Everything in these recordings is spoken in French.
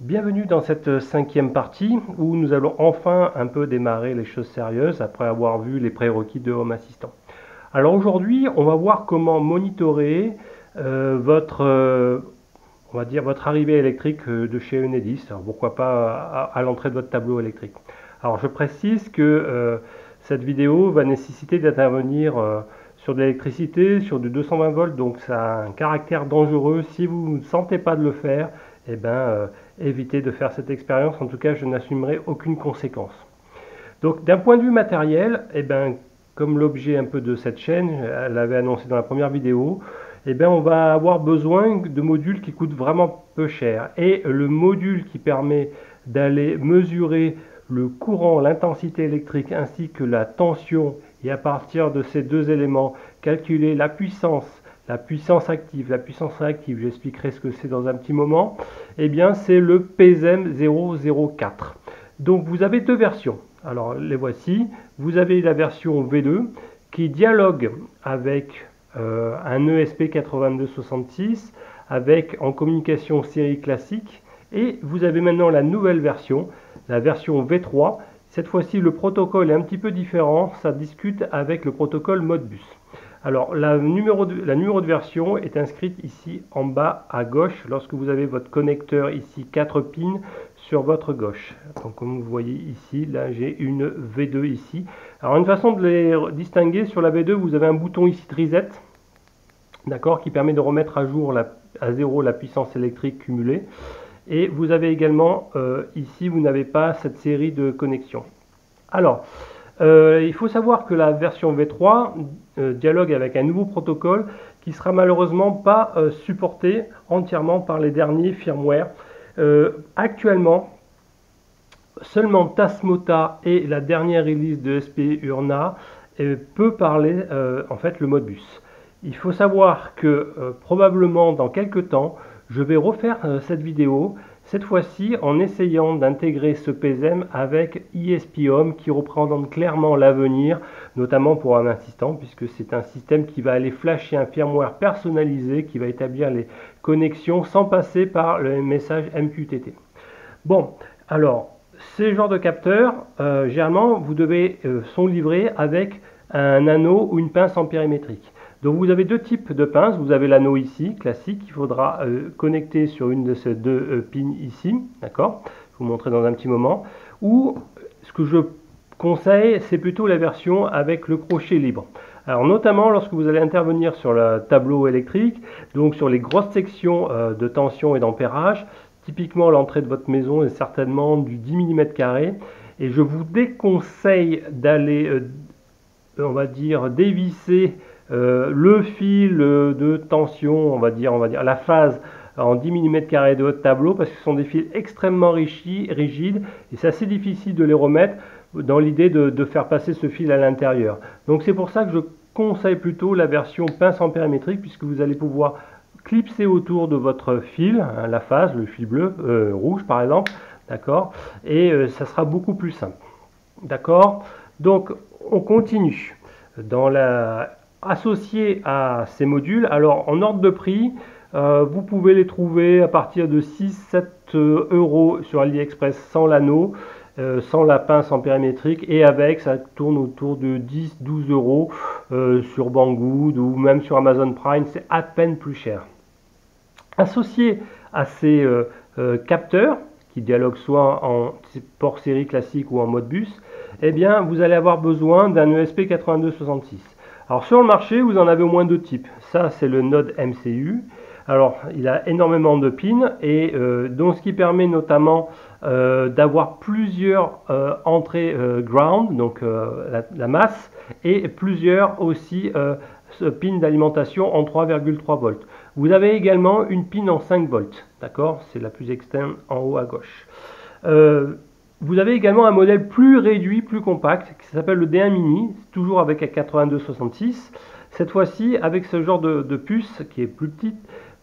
Bienvenue dans cette cinquième partie où nous allons enfin un peu démarrer les choses sérieuses après avoir vu les prérequis de Home Assistant. Alors aujourd'hui, on va voir comment monitorer on va dire votre arrivée électrique de chez Enedis. Alors pourquoi pas à l'entrée de votre tableau électrique. Alors je précise que cette vidéo va nécessiter d'intervenir sur de l'électricité, sur du 220 volts, donc ça a un caractère dangereux. Si vous ne sentez pas de le faire, eh ben, évitez de faire cette expérience. En tout cas, je n'assumerai aucune conséquence. Donc d'un point de vue matériel, eh ben, comme l'objet un peu de cette chaîne, elle l'avait annoncé dans la première vidéo, eh ben, on va avoir besoin de modules qui coûtent vraiment peu cher. Et le module qui permet d'aller mesurer le courant, l'intensité électrique ainsi que la tension, et à partir de ces deux éléments, calculer la puissance active, la puissance réactive, j'expliquerai ce que c'est dans un petit moment, eh bien c'est le PESEM 004. Donc vous avez deux versions. Alors les voici. Vous avez la version V2 qui dialogue avec un ESP8266 avec en communication série classique, et vous avez maintenant la nouvelle version, la version V3. Cette fois-ci le protocole est un petit peu différent, ça discute avec le protocole Modbus. Alors la numéro de version est inscrite ici en bas à gauche lorsque vous avez votre connecteur ici 4 pins sur votre gauche. Donc comme vous voyez ici, là j'ai une V2 ici. Alors une façon de les distinguer, sur la V2 vous avez un bouton ici de reset, d'accord, qui permet de remettre à jour à zéro la puissance électrique cumulée. Et vous avez également ici, vous n'avez pas cette série de connexions. Alors il faut savoir que la version V3 dialogue avec un nouveau protocole qui sera malheureusement pas supporté entièrement par les derniers firmware. Actuellement, seulement Tasmota et la dernière release de SP Urna peut parler en fait le Modbus. Il faut savoir que probablement dans quelques temps, je vais refaire cette vidéo, cette fois-ci en essayant d'intégrer ce PESEM avec ESP-Home qui représente clairement l'avenir, notamment pour un assistant, puisque c'est un système qui va aller flasher un firmware personnalisé, qui va établir les connexions sans passer par le message MQTT. Bon, alors, ces genres de capteurs, généralement, sont livrés avec un anneau ou une pince ampérimétrique. Donc vous avez deux types de pinces. Vous avez l'anneau ici, classique, qu'il faudra connecter sur une de ces deux pins ici, d'accord. Je vais vous montrer dans un petit moment. Ou ce que je conseille, c'est plutôt la version avec le crochet libre. Alors notamment lorsque vous allez intervenir sur le tableau électrique, donc sur les grosses sections de tension et d'ampérage, typiquement l'entrée de votre maison est certainement du 10 mm², et je vous déconseille d'aller, on va dire, dévisser le fil de tension, on va dire la phase en 10 mm² de votre tableau, parce que ce sont des fils extrêmement rigides et c'est assez difficile de les remettre dans l'idée de faire passer ce fil à l'intérieur. Donc c'est pour ça que je conseille plutôt la version pince ampérimétrique, puisque vous allez pouvoir clipser autour de votre fil, hein, la phase, le fil bleu, rouge par exemple, d'accord, et ça sera beaucoup plus simple, d'accord. Donc on continue dans associé à ces modules. Alors en ordre de prix, vous pouvez les trouver à partir de 6-7 euros sur AliExpress sans l'anneau, sans la pince ampérimétrique, et avec, ça tourne autour de 10-12 euros sur Banggood ou même sur Amazon Prime, c'est à peine plus cher. Associé à ces capteurs qui dialoguent soit en port série classique ou en Modbus, eh bien vous allez avoir besoin d'un ESP8266. Alors sur le marché, vous en avez au moins deux types. Ça, c'est le Node MCU. Alors, il a énormément de pins, et donc ce qui permet notamment d'avoir plusieurs entrées ground, donc la masse, et plusieurs aussi pins d'alimentation en 3,3 volts. Vous avez également une pin en 5 volts, d'accord? C'est la plus externe en haut à gauche. Vous avez également un modèle plus réduit, plus compact, qui s'appelle le D1 Mini, toujours avec un 8266. Cette fois-ci, avec ce genre de puce qui est plus petite,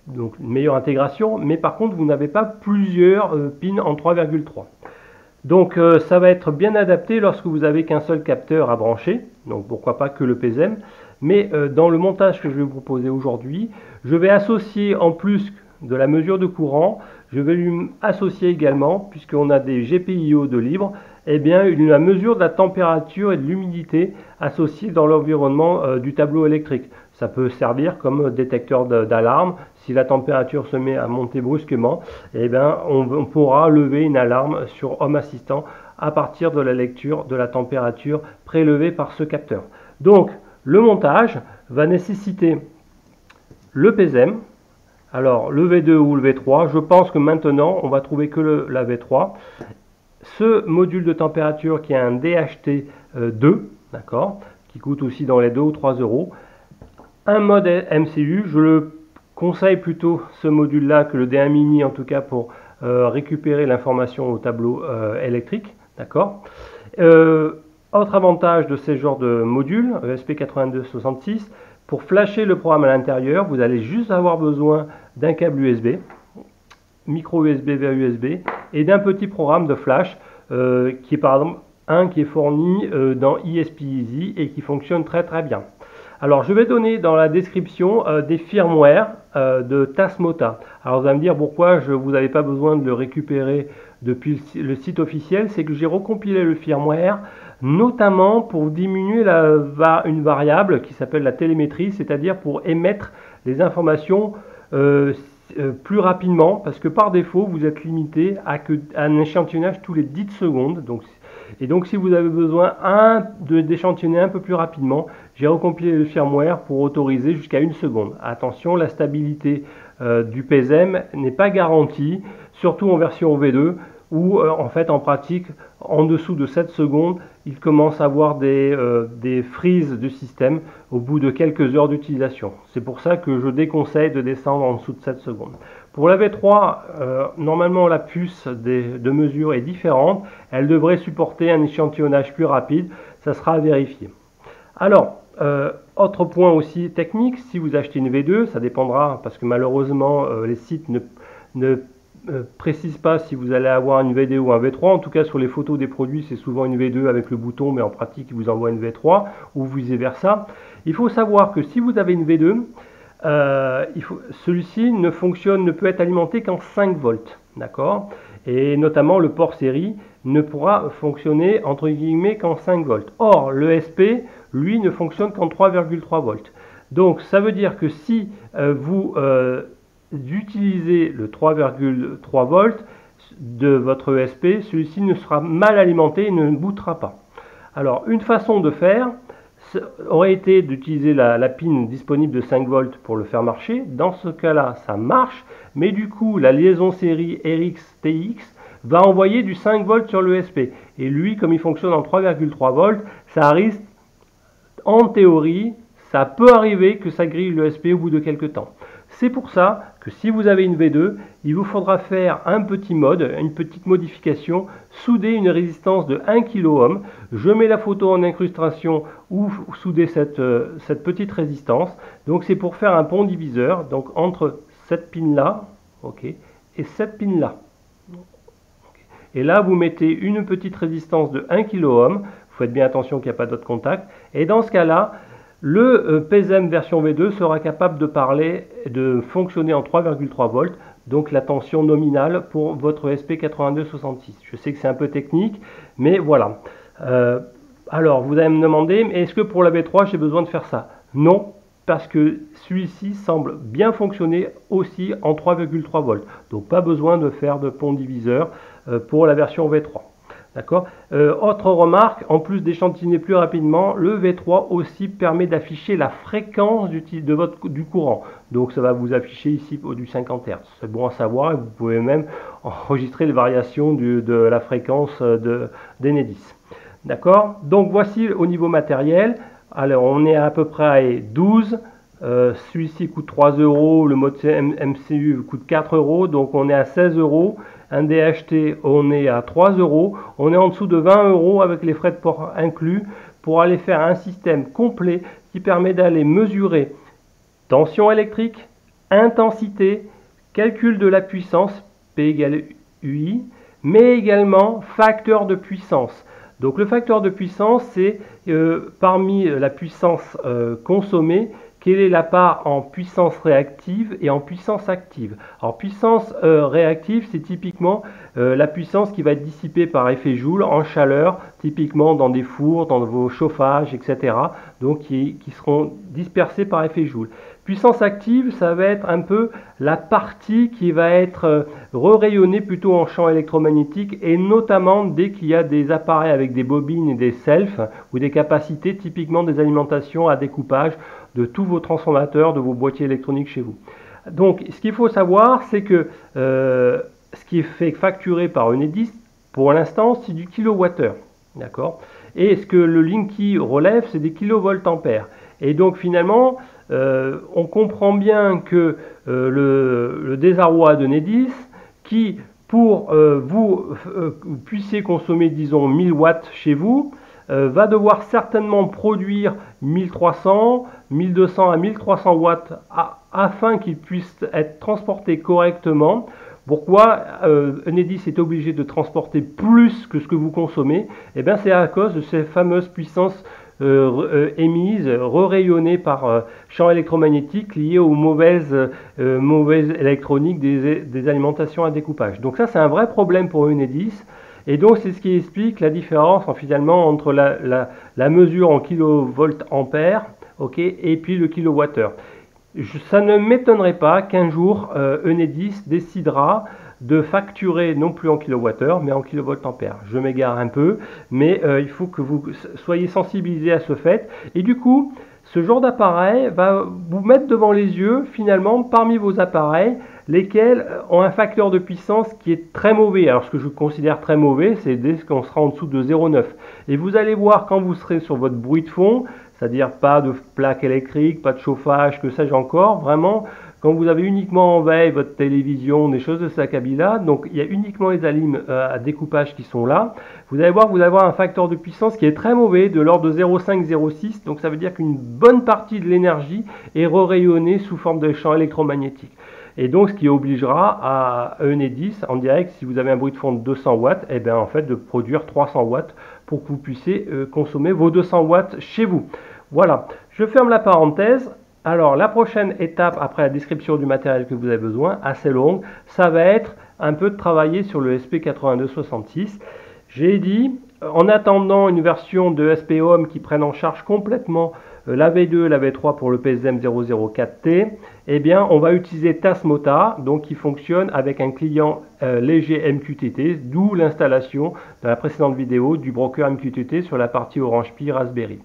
donc une meilleure intégration, mais par contre, vous n'avez pas plusieurs pins en 3,3. Donc ça va être bien adapté lorsque vous n'avez qu'un seul capteur à brancher, donc pourquoi pas que le PESEM. Mais dans le montage que je vais vous proposer aujourd'hui, je vais associer en plus de la mesure de courant, je vais lui associer également, puisqu'on a des GPIO de libre, eh bien, la mesure de la température et de l'humidité associée dans l'environnement du tableau électrique. Ça peut servir comme détecteur d'alarme. Si la température se met à monter brusquement, eh bien, on pourra lever une alarme sur Home Assistant à partir de la lecture de la température prélevée par ce capteur. Donc, le montage va nécessiter le PESEM. Alors, le V2 ou le V3, je pense que maintenant, on va trouver que la V3. Ce module de température qui est un DHT2, d'accord, qui coûte aussi dans les 2 ou 3 euros. Un mode MCU, je le conseille plutôt ce module-là que le D1 Mini, en tout cas pour récupérer l'information au tableau électrique, d'accord. Autre avantage de ces genres de modules, ESP8266, pour flasher le programme à l'intérieur, vous allez juste avoir besoin d'un câble USB, micro USB vers USB, et d'un petit programme de flash, qui est par exemple un qui est fourni dans ESP-Easy et qui fonctionne très très bien. Alors je vais donner dans la description des firmware de Tasmota. Alors vous allez me dire pourquoi vous n'avez pas besoin de le récupérer depuis le site officiel, c'est que j'ai recompilé le firmware notamment pour diminuer une variable qui s'appelle la télémétrie, c'est-à-dire pour émettre les informations plus rapidement, parce que par défaut vous êtes limité à un échantillonnage tous les 10 secondes. Donc si vous avez besoin d'échantillonner un peu plus rapidement, j'ai recompilé le firmware pour autoriser jusqu'à 1 seconde. Attention, la stabilité du PESEM n'est pas garantie, surtout en version V2, où en fait en pratique, en dessous de 7 secondes, il commence à avoir des freezes du système au bout de quelques heures d'utilisation. C'est pour ça que je déconseille de descendre en dessous de 7 secondes. Pour la V3, normalement la puce de mesure est différente. Elle devrait supporter un échantillonnage plus rapide. Ça sera à vérifier. Alors, autre point aussi technique, si vous achetez une V2, ça dépendra parce que malheureusement les sites ne précisent pas si vous allez avoir une V2 ou un V3. En tout cas, sur les photos des produits, c'est souvent une V2 avec le bouton, mais en pratique, ils vous envoient une V3 ou vice versa. Il faut savoir que si vous avez une V2, celui-ci ne peut être alimenté qu'en 5 volts, d'accord, et notamment le port série ne pourra fonctionner entre guillemets qu'en 5 volts. Or, le SP, lui, ne fonctionne qu'en 3,3 volts. Donc, ça veut dire que si vous utilisez le 3,3 volts de votre ESP, celui-ci ne sera mal alimenté et ne bootera pas. Alors, une façon de faire aurait été d'utiliser la pin disponible de 5 volts pour le faire marcher. Dans ce cas-là, ça marche, mais du coup, la liaison série RX-TX va envoyer du 5 volts sur l'ESP. Et lui, comme il fonctionne en 3,3 volts, ça risque, en théorie, ça peut arriver que ça grille l'ESP au bout de quelques temps. C'est pour ça que si vous avez une V2, il vous faudra faire un petit mode, une petite modification, souder une résistance de 1 kΩ. Je mets la photo en incrustation où souder cette petite résistance. Donc c'est pour faire un pont diviseur, donc entre cette pin là, okay, et cette pin là. Et là vous mettez une petite résistance de 1 kΩ. Vous faites bien attention qu'il n'y a pas d'autres contacts. Et dans ce cas-là, le PESEM version V2 sera capable de fonctionner en 3,3 volts, donc la tension nominale pour votre ESP8266. Je sais que c'est un peu technique, mais voilà. Alors, vous allez me demander, est-ce que pour la V3, j'ai besoin de faire ça? Non, parce que celui-ci semble bien fonctionner aussi en 3,3 volts. Donc, pas besoin de faire de pont diviseur pour la version V3. D'accord. Autre remarque, en plus d'échantillonner plus rapidement, le V3 aussi permet d'afficher la fréquence du courant. Donc ça va vous afficher ici du 50 Hz. C'est bon à savoir et vous pouvez même enregistrer les variations de la fréquence d'Enedis. D'accord. Donc voici au niveau matériel. Alors on est à peu près à 12. Celui-ci coûte 3 €, le mode MCU coûte 4 €, donc on est à 16 €. Un DHT, on est à 3 €. On est en dessous de 20 € avec les frais de port inclus pour aller faire un système complet qui permet d'aller mesurer tension électrique, intensité, calcul de la puissance, P égale UI, mais également facteur de puissance. Donc le facteur de puissance, c'est parmi la puissance consommée, quelle est la part en puissance réactive et en puissance active. Alors puissance réactive, c'est typiquement la puissance qui va être dissipée par effet Joule en chaleur, typiquement dans des fours, dans vos chauffages, etc. Donc qui seront dispersés par effet Joule. Puissance active, ça va être un peu la partie qui va être re-rayonnée plutôt en champ électromagnétique, et notamment dès qu'il y a des appareils avec des bobines et des selfs ou des capacités, typiquement des alimentations à découpage de tous vos transformateurs, de vos boîtiers électroniques chez vous. Donc ce qu'il faut savoir, c'est que ce qui est fait facturer par Enedis, pour l'instant, c'est du kilowattheure. D'accord. Et ce que le Linky relève, c'est des kilovoltampères. Et donc finalement, on comprend bien que le désarroi d'Enedis, qui pour vous puissiez consommer, disons, 1000 watts chez vous, va devoir certainement produire 1300, 1200 à 1300 watts afin qu'il puisse être transporté correctement. Pourquoi Enedis est obligé de transporter plus que ce que vous consommez? Eh bien, c'est à cause de ces fameuses puissances émises, re-rayonnées par champs électromagnétiques liés aux mauvaises électroniques des alimentations à découpage. Donc ça, c'est un vrai problème pour Enedis. Et donc, c'est ce qui explique la différence finalement entre la mesure en kilovoltampères, ok, et puis le kilowattheure. Ça ne m'étonnerait pas qu'un jour, Enedis décidera de facturer non plus en kilowattheure, mais en kilovoltampères. Je m'égare un peu, mais il faut que vous soyez sensibilisés à ce fait. Et du coup, ce genre d'appareil va vous mettre devant les yeux, finalement, parmi vos appareils, lesquels ont un facteur de puissance qui est très mauvais. Alors, ce que je considère très mauvais, c'est dès qu'on sera en dessous de 0,9. Et vous allez voir, quand vous serez sur votre bruit de fond, c'est-à-dire pas de plaque électrique, pas de chauffage, que sais-je encore, vraiment, quand vous avez uniquement en veille votre télévision, des choses de ce acabit-là, donc il y a uniquement les alimes à découpage qui sont là, vous allez voir que vous allez avoir un facteur de puissance qui est très mauvais, de l'ordre de 0,5-0,6, donc ça veut dire qu'une bonne partie de l'énergie est re-rayonnée sous forme de champ électromagnétique. Et donc, ce qui obligera à Enedis, en direct, si vous avez un bruit de fond de 200 watts, eh bien, en fait, de produire 300 watts pour que vous puissiez consommer vos 200 watts chez vous. Voilà, je ferme la parenthèse. Alors, la prochaine étape, après la description du matériel que vous avez besoin, assez longue, ça va être un peu de travailler sur le SP8266. J'ai dit, en attendant une version de SP Home qui prenne en charge complètement la V2 et la V3 pour le PSM 004T, eh bien, on va utiliser Tasmota, donc qui fonctionne avec un client léger MQTT, d'où l'installation dans la précédente vidéo du broker MQTT sur la partie Orange Pi Raspberry.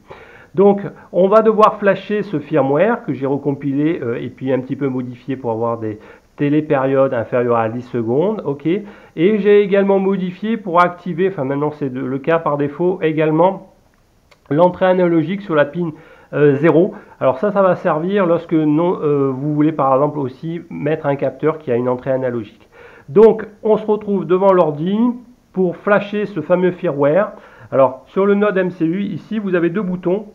Donc, on va devoir flasher ce firmware que j'ai recompilé et puis un petit peu modifié pour avoir des télépériodes inférieures à 10 secondes, ok. Et j'ai également modifié pour activer, enfin maintenant c'est le cas par défaut, également l'entrée analogique sur la pin 0. Alors ça va servir lorsque vous voulez par exemple aussi mettre un capteur qui a une entrée analogique. Donc, on se retrouve devant l'ordi pour flasher ce fameux firmware. Alors, sur le node MCU, ici, vous avez deux boutons,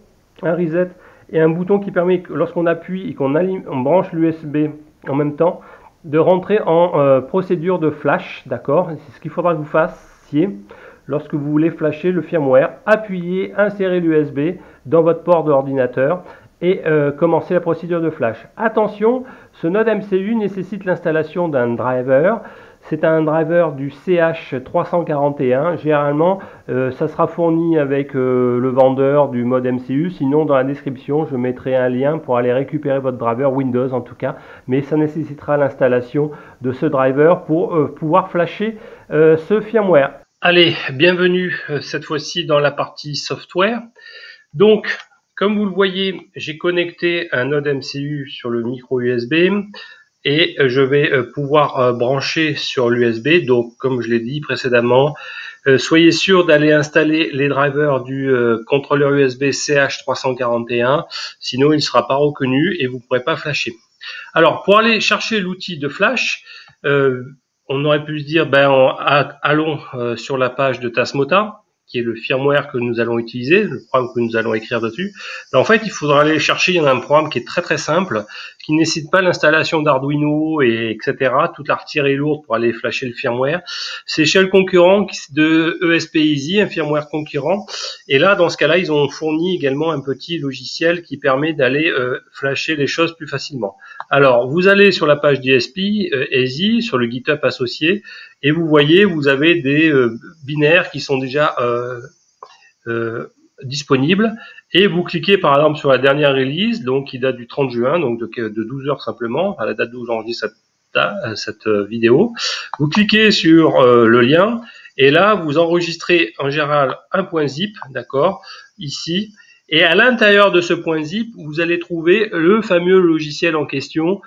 un reset et un bouton qui permet, lorsqu'on appuie et qu'on branche l'USB en même temps, de rentrer en procédure de flash, d'accord? C'est ce qu'il faudra que vous fassiez lorsque vous voulez flasher le firmware. Appuyez, insérez l'USB dans votre port de l'ordinateur et commencer la procédure de flash. Attention, ce node MCU nécessite l'installation d'un driver. C'est un driver du CH341. Généralement, ça sera fourni avec le vendeur du mode MCU. Sinon, dans la description, je mettrai un lien pour aller récupérer votre driver Windows en tout cas. Mais ça nécessitera l'installation de ce driver pour pouvoir flasher ce firmware. Allez, bienvenue cette fois-ci dans la partie software. Donc, comme vous le voyez, j'ai connecté un node MCU sur le micro USB. Et je vais pouvoir brancher sur l'USB. Donc, comme je l'ai dit précédemment, soyez sûr d'aller installer les drivers du contrôleur USB CH341, sinon il ne sera pas reconnu et vous ne pourrez pas flasher. Alors, pour aller chercher l'outil de flash, on aurait pu se dire, allons sur la page de Tasmota. qui est le firmware que nous allons utiliser, le programme que nous allons écrire dessus, en fait, il faudra aller chercher. Il y en a un programme qui est très très simple, qui ne nécessite pas l'installation d'Arduino et etc. Toute l'artillerie lourde pour aller flasher le firmware. C'est chez le concurrent de ESP Easy, un firmware concurrent. Et là, dans ce cas-là, ils ont fourni également un petit logiciel qui permet d'aller flasher les choses plus facilement. Alors, vous allez sur la page d'ESP Easy, sur le GitHub associé, et vous voyez, vous avez des binaires qui sont déjà disponibles, et vous cliquez par exemple sur la dernière release, donc qui date du 30 juin, donc de 12 heures simplement, à la date d'où j'enregistre cette vidéo. Vous cliquez sur le lien, et là vous enregistrez en général un point zip, d'accord, ici. Et à l'intérieur de ce point zip, vous allez trouver le fameux logiciel en question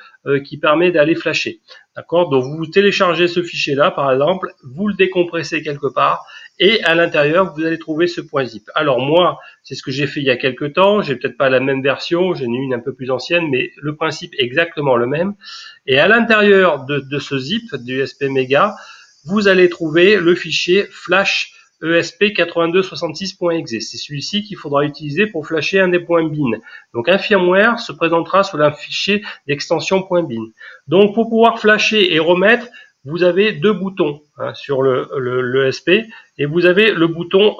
qui permet d'aller flasher. D'accord? Donc vous téléchargez ce fichier-là, par exemple, vous le décompressez quelque part, et à l'intérieur, vous allez trouver ce point zip. Alors moi, c'est ce que j'ai fait il y a quelques temps. J'ai peut-être pas la même version, j'en ai une un peu plus ancienne, mais le principe est exactement le même. Et à l'intérieur de ce zip du ESP Mega, vous allez trouver le fichier flash ESP8266.exe. C'est celui-ci qu'il faudra utiliser pour flasher un des points bin. Donc un firmware se présentera sous un fichier d'extension .bin. Donc pour pouvoir flasher et remettre, vous avez deux boutons sur le ESP, et vous avez le bouton,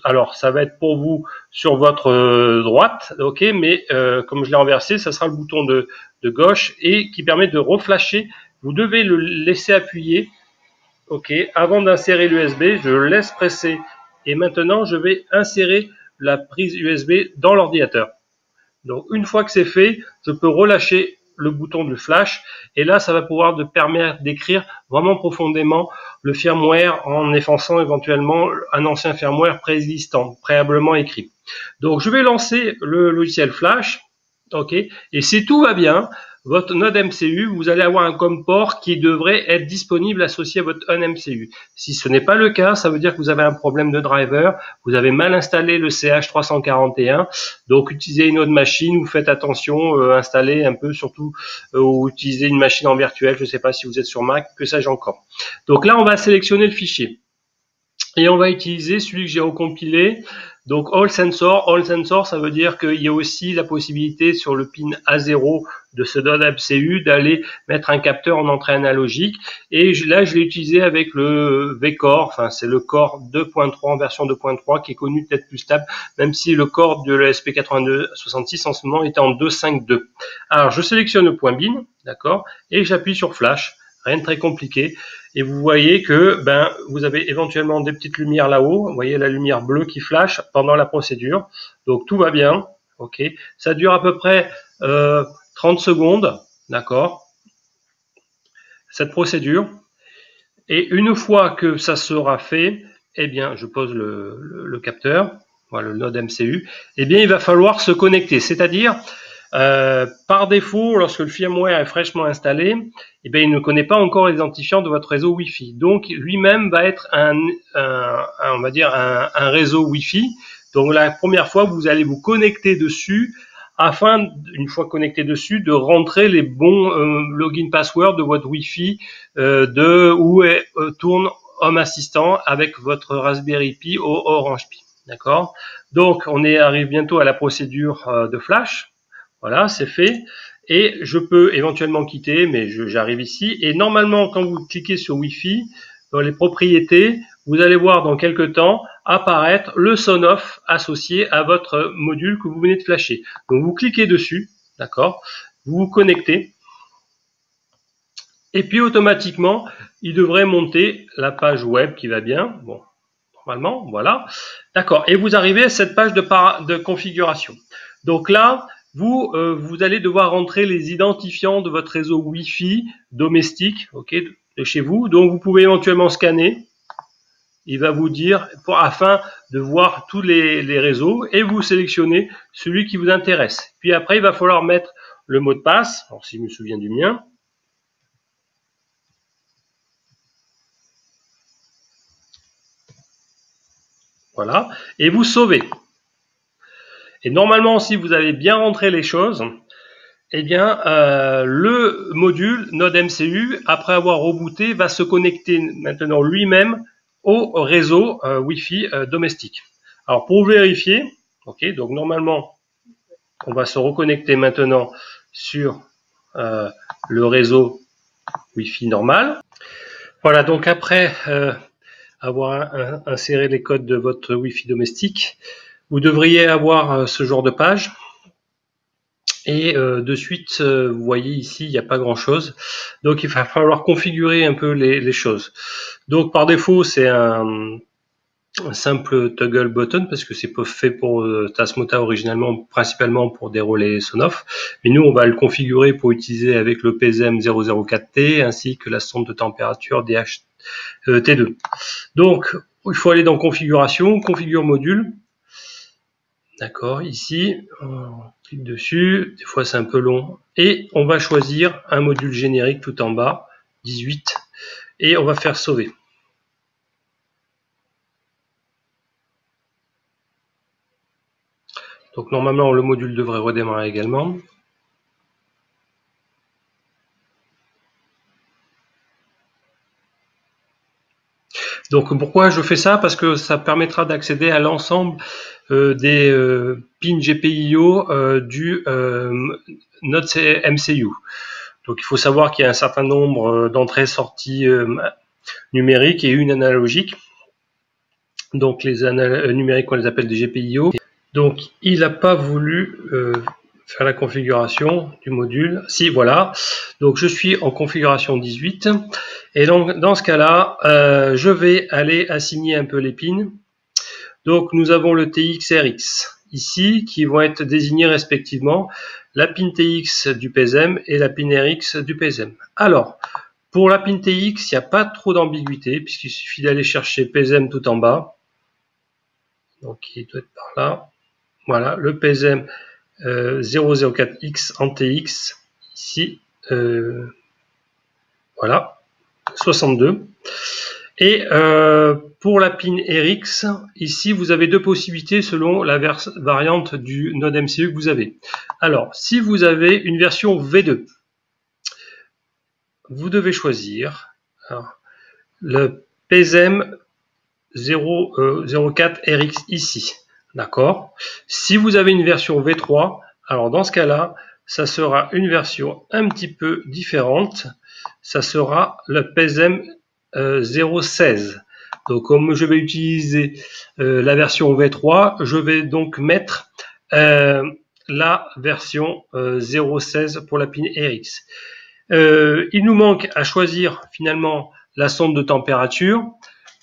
alors ça va être pour vous sur votre droite, ok, mais comme je l'ai renversé, ça sera le bouton de gauche, et qui permet de reflasher. Vous devez le laisser appuyer. Ok, avant d'insérer l'USB, je le laisse presser, et maintenant je vais insérer la prise USB dans l'ordinateur. Donc une fois que c'est fait, je peux relâcher le bouton de flash, et là ça va pouvoir me permettre d'écrire vraiment profondément le firmware en effaçant éventuellement un ancien firmware préexistant, préalablement écrit. Donc je vais lancer le logiciel flash, ok, et si tout va bien, votre node MCU, vous allez avoir un COM port qui devrait être disponible associé à votre MCU. Si ce n'est pas le cas, ça veut dire que vous avez un problème de driver, vous avez mal installé le CH341, donc utilisez une autre machine, vous faites attention, installez un peu surtout, ou utilisez une machine en virtuel, je ne sais pas si vous êtes sur Mac, que sais-je encore. Donc là, on va sélectionner le fichier, et on va utiliser celui que j'ai recompilé. Donc All Sensor, ça veut dire qu'il y a aussi la possibilité sur le pin A0 de ce node MCU d'aller mettre un capteur en entrée analogique. Et là, je l'ai utilisé avec le V-Core, enfin c'est le Core 2.3 en version 2.3 qui est connu peut-être plus stable, même si le Core de l'ESP8266 en ce moment est en 2.5.2. Alors je sélectionne le point bin, d'accord, et j'appuie sur Flash. Rien de très compliqué, et vous voyez que vous avez éventuellement des petites lumières là-haut. Vous voyez la lumière bleue qui flash pendant la procédure, donc tout va bien. Ok, ça dure à peu près 30 secondes, d'accord, cette procédure. Et une fois que ça sera fait, eh bien je pose le capteur, voilà, le node MCU. Eh bien il va falloir se connecter, c'est-à-dire par défaut, lorsque le firmware est fraîchement installé, eh bien, il ne connaît pas encore l'identifiant de votre réseau Wi-Fi. Donc, lui-même va être on va dire un réseau Wi-Fi. Donc, la première fois, vous allez vous connecter dessus afin, une fois connecté dessus, de rentrer les bons login password de votre Wi-Fi où tourne Home Assistant avec votre Raspberry Pi au Orange Pi. D'accord? Donc, on arrive bientôt à la procédure de flash. Voilà, c'est fait, et je peux éventuellement quitter, mais j'arrive ici, et normalement quand vous cliquez sur Wi-Fi, dans les propriétés, vous allez voir dans quelques temps apparaître le SON-OFF associé à votre module que vous venez de flasher. Donc vous cliquez dessus, d'accord, vous vous connectez, et puis automatiquement, il devrait monter la page web qui va bien, bon, normalement, voilà, d'accord, et vous arrivez à cette page de configuration. Donc là, vous allez devoir rentrer les identifiants de votre réseau Wi-Fi domestique, ok, de chez vous. Donc vous pouvez éventuellement scanner. Il va vous dire afin de voir tous les réseaux, et vous sélectionnez celui qui vous intéresse. Puis après, il va falloir mettre le mot de passe. Alors si je me souviens du mien. Voilà, et vous sauvez. Et normalement, si vous avez bien rentré les choses, eh bien, le module node MCU, après avoir rebooté, va se connecter maintenant lui-même au réseau Wi-Fi domestique. Alors pour vérifier, ok, donc normalement on va se reconnecter maintenant sur le réseau Wi-Fi normal. Voilà, donc après avoir inséré les codes de votre Wi-Fi domestique, vous devriez avoir ce genre de page. Et de suite, vous voyez ici, il n'y a pas grand-chose. Donc il va falloir configurer un peu les choses. Donc par défaut, c'est un simple toggle button parce que c'est fait pour Tasmota originellement, principalement pour des relais Sonoff. Mais nous, on va le configurer pour utiliser avec le PSM004T ainsi que la sonde de température DHT2. Donc, il faut aller dans configuration, configure module. D'accord, ici, on clique dessus, des fois c'est un peu long, et on va choisir un module générique tout en bas, 18, et on va faire sauver. Donc normalement le module devrait redémarrer également. Donc pourquoi je fais ça? Parce que ça permettra d'accéder à l'ensemble des pins GPIO du Node MCU. Donc il faut savoir qu'il y a un certain nombre d'entrées-sorties numériques et une analogique. Donc les numériques, on les appelle des GPIO. Donc il n'a pas voulu faire la configuration du module. Si, voilà. Donc je suis en configuration 18. Et donc dans ce cas-là, je vais aller assigner un peu les pins. Donc nous avons le TX RX ici qui vont être désignés respectivement la pin TX du PSM et la pin RX du PSM. Alors, pour la pin TX, il n'y a pas trop d'ambiguïté puisqu'il suffit d'aller chercher PSM tout en bas. Donc il doit être par là. Voilà, le PSM 004X en TX, ici, voilà, 62. Et pour la pin RX, ici, vous avez deux possibilités selon la variante du Node MCU que vous avez. Alors, si vous avez une version V2, vous devez choisir le PSM 04 RX ici. D'accord. Si vous avez une version V3, alors dans ce cas-là, ça sera une version un petit peu différente. Ça sera le PSM 016. Donc comme je vais utiliser la version V3, je vais donc mettre la version 016 pour la pin RX. Il nous manque à choisir finalement la sonde de température.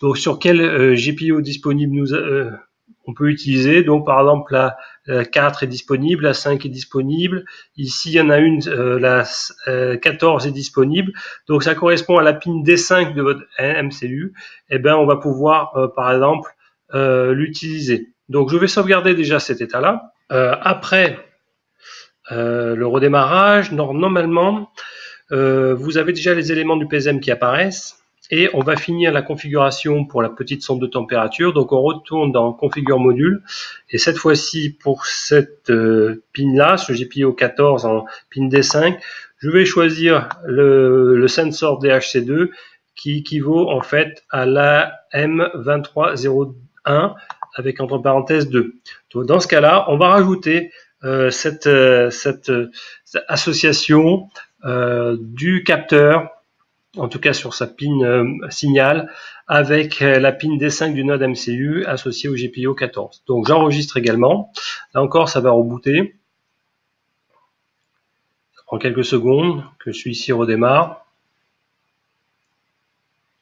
Donc sur quel GPIO disponible on peut utiliser. Donc par exemple la 4 est disponible, la 5 est disponible. Ici il y en a une, la 14 est disponible. Donc ça correspond à la pin D5 de votre MCU. Et ben on va pouvoir par exemple l'utiliser. Donc je vais sauvegarder déjà cet état-là. Après le redémarrage, normalement vous avez déjà les éléments du PSM qui apparaissent. Et on va finir la configuration pour la petite sonde de température. Donc on retourne dans configure module. Et cette fois-ci, pour cette pin-là, ce GPIO 14 en pin D5, je vais choisir le sensor DHC2 qui équivaut en fait à la M2301 avec entre parenthèses 2. Donc dans ce cas-là, on va rajouter cette association du capteur, en tout cas sur sa pin signal, avec la pin D5 du Node MCU associée au GPIO 14. Donc j'enregistre également. Là encore, ça va rebooter. Ça prend quelques secondes que celui-ci redémarre.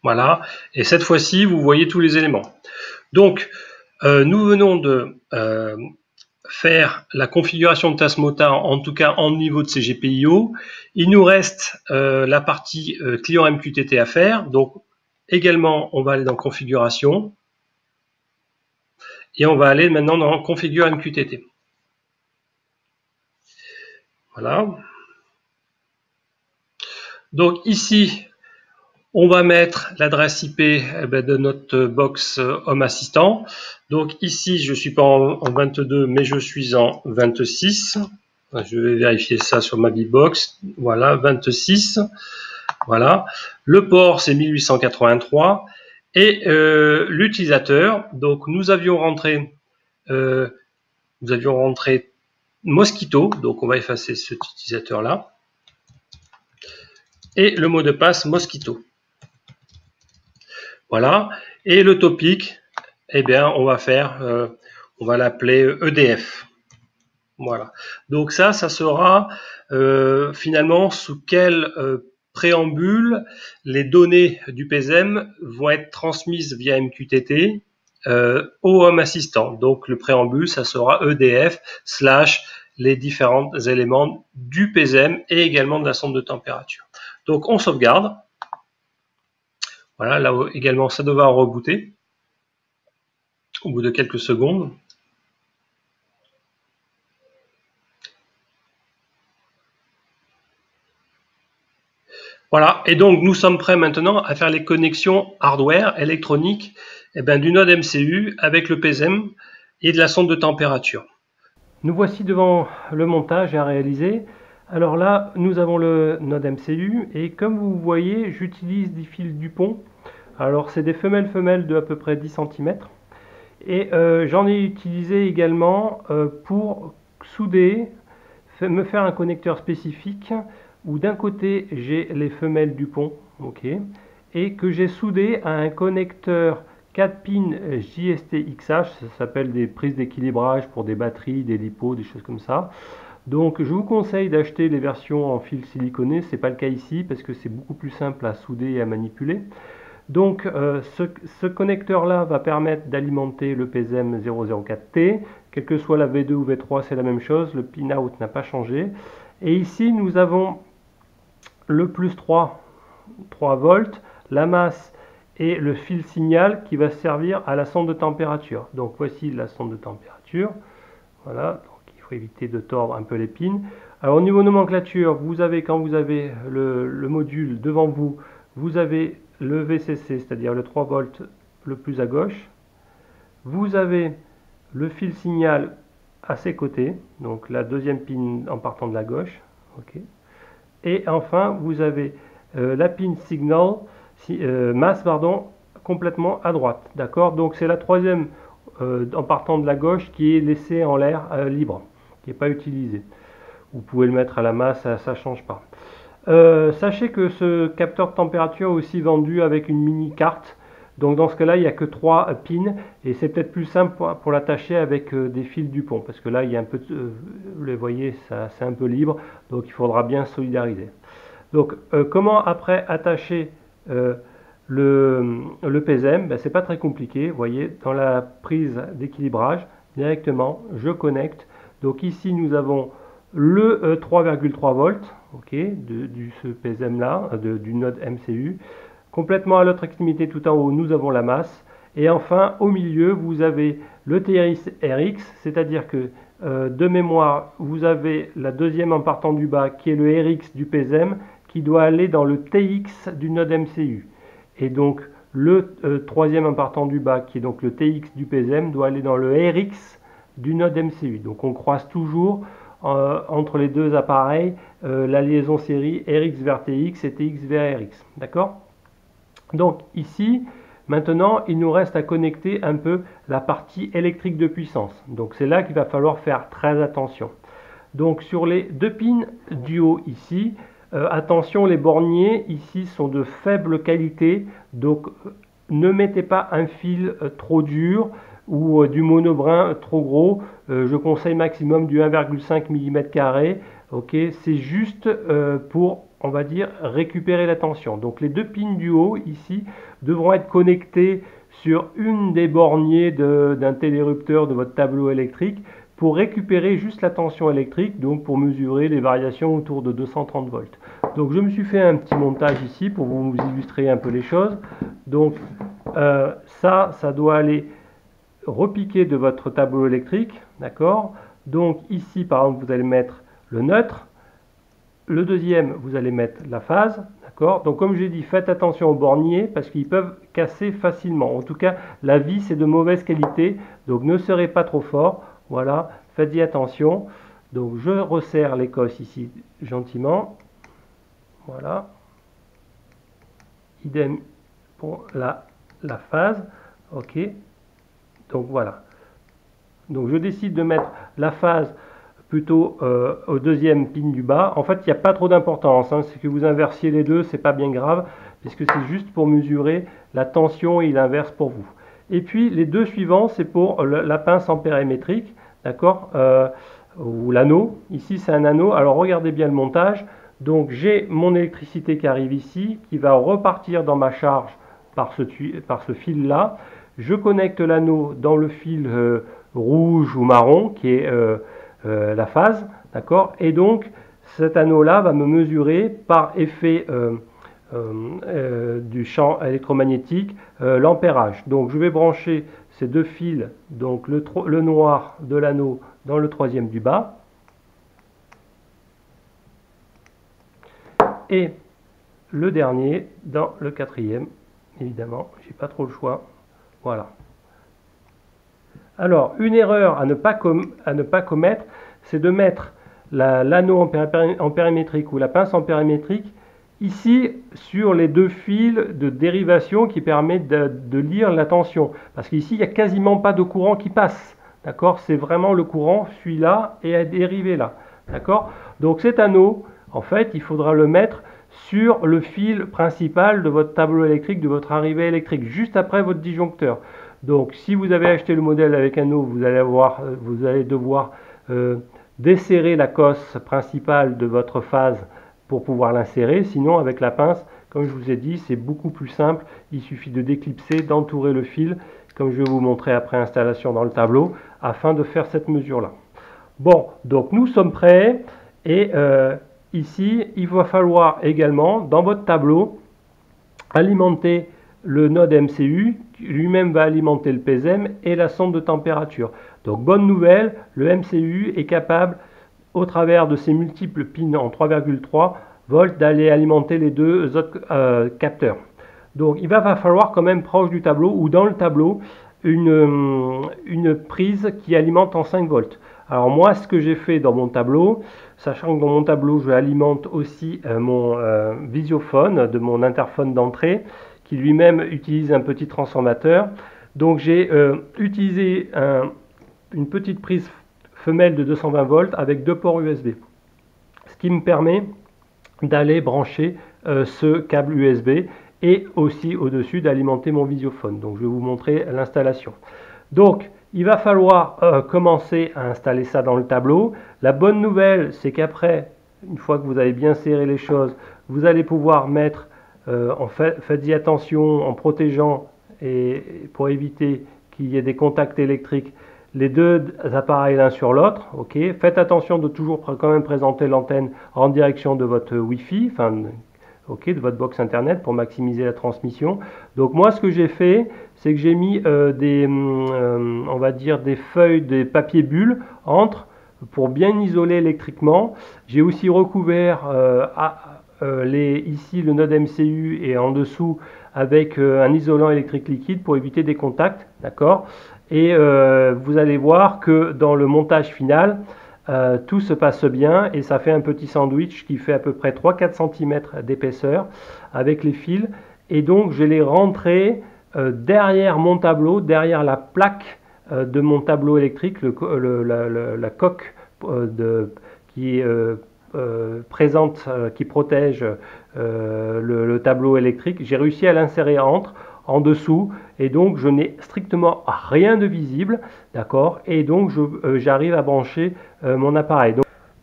Voilà. Et cette fois-ci, vous voyez tous les éléments. Donc, nous venons de faire la configuration de Tasmota, en tout cas en niveau de ces GPIO. Il nous reste la partie client MQTT à faire. Donc également, on va aller dans configuration et on va aller maintenant dans configure MQTT. Voilà. Donc ici, on va mettre l'adresse IP de notre box Home Assistant. Donc ici, je ne suis pas en 22, mais je suis en 26. Je vais vérifier ça sur ma Bbox. Voilà, 26. Voilà. Le port, c'est 1883. et l'utilisateur. Donc nous avions rentré Mosquito, donc on va effacer cet utilisateur là, et le mot de passe Mosquito. Voilà, et le topic, eh bien on va l'appeler EDF. Voilà. Donc ça sera finalement sous quel préambule les données du PSM vont être transmises via MQTT au Home Assistant. Donc le préambule, ça sera EDF / les différents éléments du PSM et également de la sonde de température. Donc on sauvegarde. Voilà, là également ça devra rebooter au bout de quelques secondes. Voilà, et donc nous sommes prêts maintenant à faire les connexions hardware, électroniques, du node MCU avec le PSM et de la sonde de température. Nous voici devant le montage à réaliser. Alors là, nous avons le node MCU et comme vous voyez, j'utilise des fils Dupont. Alors c'est des femelles de à peu près 10 cm. Et j'en ai utilisé également pour souder, me faire un connecteur spécifique où d'un côté j'ai les femelles Dupont, et que j'ai soudé à un connecteur 4 pins JST-XH, ça s'appelle des prises d'équilibrage pour des batteries, des lipos, des choses comme ça. Donc je vous conseille d'acheter les versions en fil siliconé, c'est pas le cas ici parce que c'est beaucoup plus simple à souder et à manipuler. Donc ce connecteur là va permettre d'alimenter le PSM 004T, quelle que soit la V2 ou V3 c'est la même chose, le pin out n'a pas changé. Et ici nous avons le plus 3 volts, la masse et le fil signal qui va servir à la sonde de température. Donc voici la sonde de température. Voilà, donc il faut éviter de tordre un peu les pins. Alors au niveau nomenclature, quand vous avez le module devant vous, vous avez le VCC, c'est-à-dire le 3 volts le plus à gauche. Vous avez le fil signal à ses côtés, donc la deuxième pin en partant de la gauche. Et enfin, vous avez la pin signal, masse, complètement à droite. D'accord? Donc c'est la troisième en partant de la gauche qui est laissée en l'air libre, qui n'est pas utilisée. Vous pouvez le mettre à la masse, ça ne change pas. Sachez que ce capteur de température est aussi vendu avec une mini carte. Donc dans ce cas-là, il n'y a que 3 pins et c'est peut-être plus simple pour l'attacher avec des fils Dupont parce que là, il y a un peu, vous voyez, c'est un peu libre, donc il faudra bien solidariser. Donc comment après attacher le PSM? C'est pas très compliqué, vous voyez, dans la prise d'équilibrage, directement, je connecte. Donc ici, nous avons le 3,3 volts, ce PSM là, du node MCU. Complètement à l'autre extrémité tout en haut, nous avons la masse. Et enfin, au milieu, vous avez le TRX, c'est-à-dire que de mémoire, vous avez la deuxième en partant du bas, qui est le RX du PSM, qui doit aller dans le TX du node MCU. Et donc, le troisième en partant du bas, qui est donc le TX du PSM, doit aller dans le RX du node MCU. Donc, on croise toujours entre les deux appareils la liaison série RX vers TX et TX vers RX. D'accord? Donc ici, maintenant, il nous reste à connecter un peu la partie électrique de puissance. Donc c'est là qu'il va falloir faire très attention. Donc sur les deux pins du haut ici, attention, les borniers ici sont de faible qualité. Donc ne mettez pas un fil trop dur ou du monobrin trop gros. Je conseille maximum du 1,5 mm². C'est juste pour, on va dire, récupérer la tension. Donc les deux pins du haut ici devront être connectés sur une des borniers d'un télérupteur de votre tableau électrique pour récupérer juste la tension électrique, donc pour mesurer les variations autour de 230 volts. Donc je me suis fait un petit montage ici pour vous illustrer un peu les choses. Donc ça doit aller repiquer de votre tableau électrique, d'accord? Donc ici par exemple vous allez mettre le neutre, le deuxième vous allez mettre la phase, d'accord? Donc comme j'ai dit, faites attention aux borniers parce qu'ils peuvent casser facilement. En tout cas, la vis est de mauvaise qualité, donc ne serrez pas trop fort. Voilà, faites-y attention. Donc je resserre l'écosse ici gentiment. Voilà. Idem pour la la phase. Ok, donc voilà. Donc je décide de mettre la phase plutôt au deuxième pin du bas. En fait, il n'y a pas trop d'importance, hein. C'est que vous inversiez les deux, c'est pas bien grave, puisque c'est juste pour mesurer la tension et l'inverse pour vous. Et puis les deux suivants, c'est pour la pince ampérimétrique, d'accord, ou l'anneau. Ici, c'est un anneau. Alors regardez bien le montage. Donc j'ai mon électricité qui arrive ici, qui va repartir dans ma charge par ce fil-là. Je connecte l'anneau dans le fil rouge ou marron, qui est la phase, d'accord. Et donc cet anneau-là va me mesurer par effet du champ électromagnétique l'ampérage. Donc je vais brancher ces deux fils, donc le noir de l'anneau dans le troisième du bas, et le dernier dans le quatrième. Évidemment, j'ai pas trop le choix. Voilà. Alors, une erreur à ne pas commettre, c'est de mettre l'anneau ampérimétrique ou la pince ampérimétrique ici sur les deux fils de dérivation qui permettent de lire la tension. Parce qu'ici, il n'y a quasiment pas de courant qui passe. D'accord? C'est vraiment le courant, celui-là, et à dériver là. D'accord? Donc cet anneau, en fait, il faudra le mettre sur le fil principal de votre tableau électrique, de votre arrivée électrique, juste après votre disjoncteur. Donc si vous avez acheté le modèle avec anneau, vous allez devoir desserrer la cosse principale de votre phase pour pouvoir l'insérer. Sinon, avec la pince, comme je vous ai dit, c'est beaucoup plus simple. Il suffit de déclipser, d'entourer le fil, comme je vais vous montrer après installation dans le tableau, afin de faire cette mesure-là. Bon, donc nous sommes prêts, et ici, il va falloir également, dans votre tableau, alimenter le node MCU, qui lui-même va alimenter le PSM et la sonde de température. Donc bonne nouvelle, le MCU est capable, au travers de ses multiples pins en 3,3 volts, d'aller alimenter les deux autres capteurs. Donc il va falloir quand même proche du tableau ou dans le tableau une prise qui alimente en 5 volts. Alors moi, ce que j'ai fait dans mon tableau, sachant que dans mon tableau, je alimente aussi mon visiophone de mon interphone d'entrée, qui lui-même utilise un petit transformateur. Donc j'ai utilisé une petite prise femelle de 220 volts avec deux ports USB, ce qui me permet d'aller brancher ce câble USB et aussi au-dessus d'alimenter mon visiophone. Donc je vais vous montrer l'installation. Donc il va falloir commencer à installer ça dans le tableau. La bonne nouvelle, c'est qu'après, une fois que vous avez bien serré les choses, vous allez pouvoir mettre, faites-y attention en protégeant et pour éviter qu'il y ait des contacts électriques, les deux appareils l'un sur l'autre. Okay. Faites attention de toujours quand même présenter l'antenne en direction de votre Wi-Fi, de votre box internet pour maximiser la transmission. Donc moi, ce que j'ai fait, c'est que j'ai mis on va dire des feuilles, des papiers bulles entre pour bien isoler électriquement. J'ai aussi recouvert ici le node MCU et en dessous avec un isolant électrique liquide pour éviter des contacts, d'accord. Et vous allez voir que dans le montage final, tout se passe bien et ça fait un petit sandwich qui fait à peu près 3-4 cm d'épaisseur avec les fils. Et donc je l'ai rentré derrière mon tableau, derrière la plaque de mon tableau électrique, la coque qui présente, qui protège le tableau électrique. J'ai réussi à l'insérer en dessous, et donc je n'ai strictement rien de visible, d'accord, et donc j'arrive à brancher mon appareil.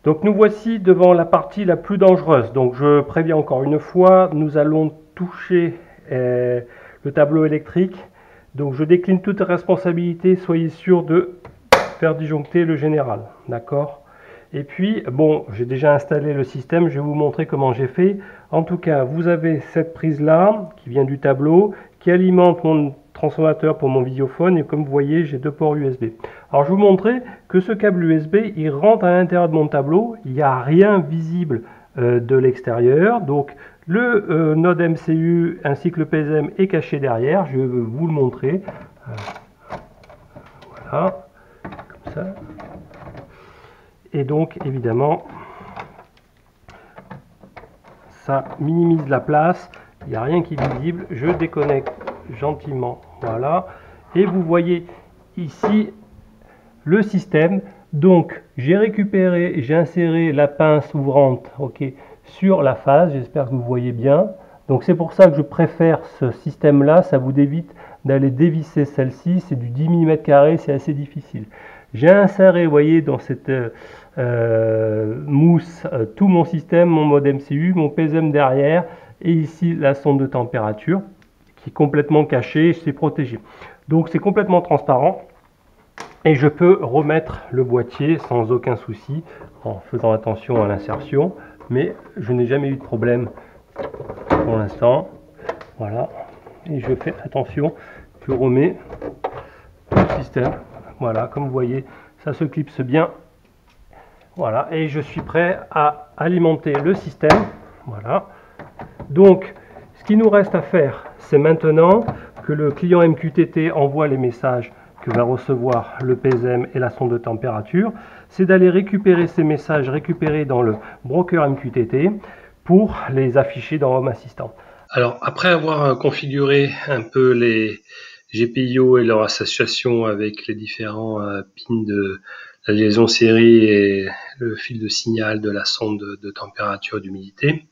Donc nous voici devant la partie la plus dangereuse. Donc je préviens encore une fois, nous allons toucher le tableau électrique. Donc je décline toute responsabilité, soyez sûr de faire disjoncter le général, d'accord. Et puis bon, j'ai déjà installé le système, je vais vous montrer comment j'ai fait. En tout cas, vous avez cette prise là qui vient du tableau, qui alimente mon transformateur pour mon visiophone, et comme vous voyez, j'ai deux ports USB. Alors je vais vous montrer que ce câble USB, il rentre à l'intérieur de mon tableau, il n'y a rien visible de l'extérieur, donc le node MCU ainsi que le PSM est caché derrière. Je vais vous le montrer. Voilà, comme ça. Et donc évidemment, ça minimise la place, il n'y a rien qui est visible. Je déconnecte gentiment, voilà, et vous voyez ici le système. Donc j'ai récupéré, j'ai inséré la pince ouvrante, ok, sur la phase, j'espère que vous voyez bien. Donc c'est pour ça que je préfère ce système là, ça vous évite d'aller dévisser celle-ci, c'est du 10 mm², c'est assez difficile. J'ai inséré, vous voyez, dans cette mousse, tout mon système, mon mode MCU, mon PSM derrière, et ici la sonde de température, qui est complètement cachée, c'est protégé. Donc c'est complètement transparent. Et je peux remettre le boîtier sans aucun souci en faisant attention à l'insertion, mais je n'ai jamais eu de problème pour l'instant. Voilà, et je fais attention, je remets tout le système. Voilà, comme vous voyez, ça se clipse bien. Voilà, et je suis prêt à alimenter le système. Voilà, donc ce qui nous reste à faire, c'est maintenant que le client MQTT envoie les messages que va recevoir le PSM et la sonde de température, c'est d'aller récupérer ces messages récupérés dans le broker MQTT pour les afficher dans Home Assistant. Alors, après avoir configuré un peu les GPIO et leur association avec les différents pins de la liaison série et le fil de signal de la sonde de température et d'humidité,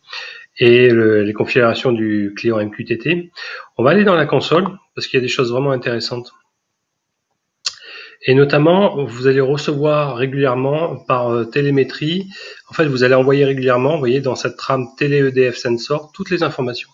et les configurations du client MQTT, on va aller dans la console parce qu'il y a des choses vraiment intéressantes. Et notamment, vous allez recevoir régulièrement par télémétrie, en fait vous allez envoyer régulièrement, vous voyez dans cette trame télé EDF Sensor, toutes les informations.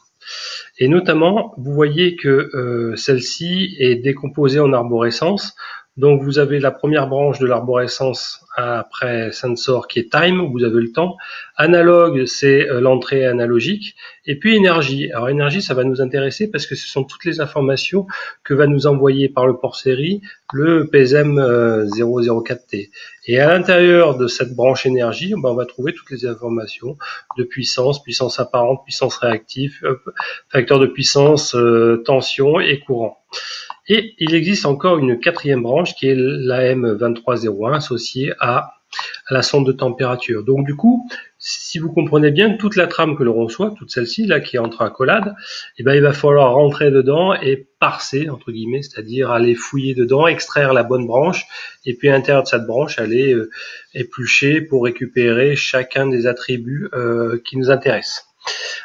Et notamment, vous voyez que celle-ci est décomposée en arborescence. Donc vous avez la première branche de l'arborescence après sensor qui est time, où vous avez le temps. Analogue, c'est l'entrée analogique. Et puis énergie. Alors énergie, ça va nous intéresser parce que ce sont toutes les informations que va nous envoyer par le port série le PSM 004T. Et à l'intérieur de cette branche énergie, on va trouver toutes les informations de puissance, puissance apparente, puissance réactive, facteur de puissance, tension et courant. Et il existe encore une quatrième branche qui est l'AM2301 associée à la sonde de température. Donc du coup, si vous comprenez bien, toute la trame que l'on reçoit, toute celle-ci là qui est entre accolades, il va falloir rentrer dedans et parser, entre guillemets, c'est-à-dire aller fouiller dedans, extraire la bonne branche, et puis à l'intérieur de cette branche, aller éplucher pour récupérer chacun des attributs qui nous intéressent.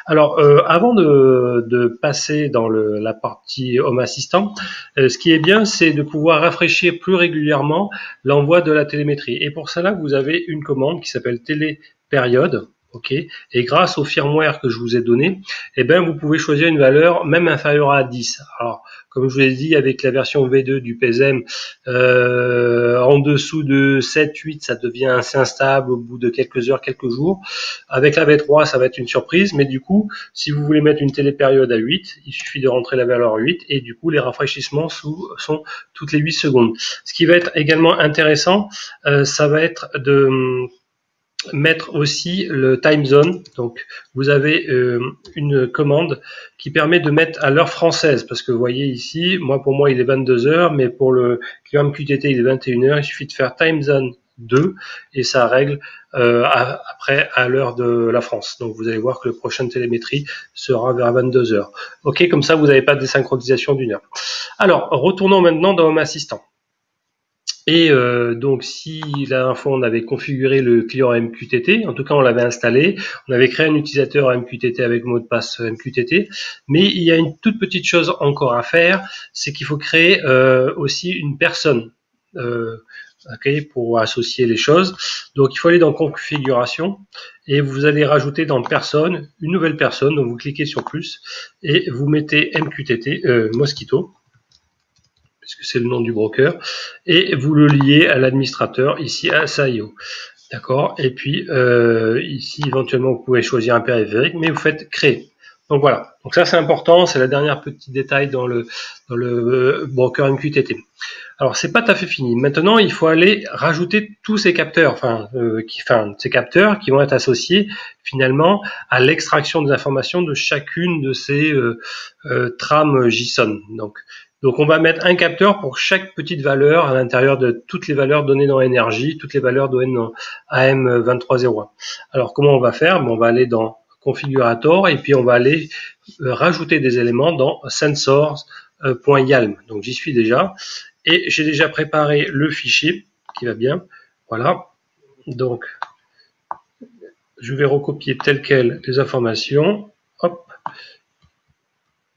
Alors, avant de passer dans la partie Home Assistant, ce qui est bien, c'est de pouvoir rafraîchir plus régulièrement l'envoi de la télémétrie. Et pour cela, vous avez une commande qui s'appelle télépériode. Ok, et grâce au firmware que je vous ai donné, vous pouvez choisir une valeur même inférieure à 10. Alors, comme je vous l'ai dit, avec la version V2 du PSM, en dessous de 7, 8, ça devient assez instable au bout de quelques heures, quelques jours. Avec la V3, ça va être une surprise, mais du coup, si vous voulez mettre une télépériode à 8, il suffit de rentrer la valeur 8, et du coup, les rafraîchissements sont toutes les 8 secondes. Ce qui va être également intéressant, ça va être de mettre aussi le time zone. Donc vous avez une commande qui permet de mettre à l'heure française, parce que vous voyez ici, pour moi il est 22h, mais pour le client MQTT il est 21h. Il suffit de faire time zone 2 et ça règle après à l'heure de la France. Donc vous allez voir que le prochain télémétrie sera vers 22h. Ok, comme ça vous n'avez pas de désynchronisation d'une heure. Alors retournons maintenant dans Home Assistant. Et donc si la dernière fois on avait configuré le client MQTT, en tout cas on l'avait installé, on avait créé un utilisateur MQTT avec mot de passe MQTT, mais il y a une toute petite chose encore à faire, c'est qu'il faut créer aussi une personne pour associer les choses. Donc il faut aller dans configuration et vous allez rajouter dans personne une nouvelle personne, donc vous cliquez sur plus et vous mettez MQTT Mosquito, puisque c'est le nom du broker, et vous le liez à l'administrateur ici à SAIO. D'accord. Et puis ici éventuellement vous pouvez choisir un périphérique, mais vous faites créer. Donc voilà. Donc ça c'est important, c'est la dernière petit détail dans le broker MQTT. Alors c'est pas tout à fait fini. Maintenant il faut aller rajouter tous ces capteurs, ces capteurs qui vont être associés finalement à l'extraction des informations de chacune de ces trames JSON. Donc on va mettre un capteur pour chaque petite valeur à l'intérieur de toutes les valeurs données dans énergie, toutes les valeurs données dans AM2301. Alors comment on va faire? On va aller dans configurator et puis on va aller rajouter des éléments dans sensors, .yalm. Donc j'y suis déjà. Et j'ai déjà préparé le fichier qui va bien. Voilà. Donc, je vais recopier tel quel les informations. Hop.